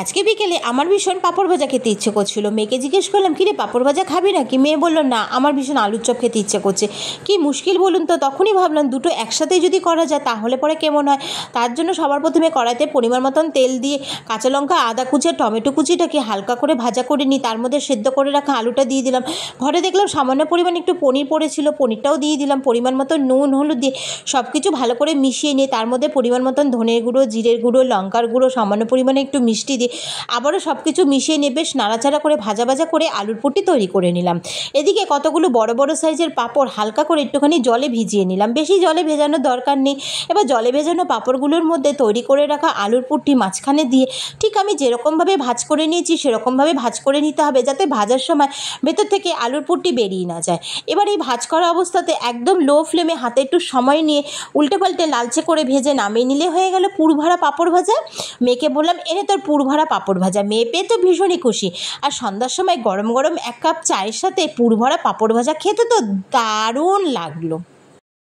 আজকে বিকেলে আমার ভীষণ পাঁপড় ভাজা খেতে ইচ্ছে করছিল। মেয়েকে জিজ্ঞেস করলাম, কিরে পাঁপড় ভাজা খাবি নাকি? মেয়ে বলল না, আমার ভীষণ আলুর চপ খেতে ইচ্ছে করছে। কি মুশকিল বলুন তো। তখনই ভাবলাম দুটো একসাথে যদি করা যায় তাহলে পরে কেমন হয়। তার জন্য সবার প্রথমে কড়াইতে পরিমাণ মতন তেল দিয়ে কাঁচা লঙ্কা, আদা কুচি, টমেটো কুচিটাকে হালকা করে ভাজা করে নিই। তার মধ্যে সেদ্ধ করে রাখা আলুটা দিয়ে দিলাম। ঘরে দেখলাম সামান্য পরিমাণ একটু পনির পড়েছিল, পনিরটাও দিয়ে দিলাম। পরিমাণ মতন নুন হলুদ দিয়ে সব কিছু ভালো করে মিশিয়ে নিয়ে তার মধ্যে পরিমাণ মতন ধনের গুঁড়ো, জিরের গুঁড়ো, লঙ্কার গুঁড়ো, সামান্য পরিমাণে একটু মিষ্টি দিয়ে আবারও সব কিছু মিশিয়ে নিয়ে বেশ নাড়াচাড়া করে ভাজা ভাজা করে আলুর পুটি তৈরি করে নিলাম। এদিকে কতগুলো বড় বড় সাইজের পাঁপড় হালকা করে একটুখানি জলে ভিজিয়ে নিলাম। বেশি জলে ভেজানোর দরকার নেই। এবার জলে ভেজানো পাঁপড়গুলোর মধ্যে তৈরি করে রাখা আলুর পুটি মাঝখানে দিয়ে ঠিক আমি যেরকমভাবে ভাজ করে নিয়েছি সেরকমভাবে ভাজ করে নিতে হবে, যাতে ভাজার সময় ভেতর থেকে আলুর পুটি বেরিয়ে না যায়। এবার এই ভাজ করা অবস্থাতে একদম লো ফ্লেমে হাতে একটু সময় নিয়ে উল্টে পাল্টে লালচে করে ভেজে নামিয়ে নিলে হয়ে গেল পুরভরা পাঁপড় ভাজা। মেয়েকে বললাম, এনে তোর পুরভরা পাঁপড় ভাজা। মেয়ে পেয়ে তো ভীষণই খুশি। আর সন্ধ্যার সময় গরম গরম 1 কাপ চায়ের সাথে পুরভরা পাঁপড় ভাজা খেতে তো দারুণ লাগলো।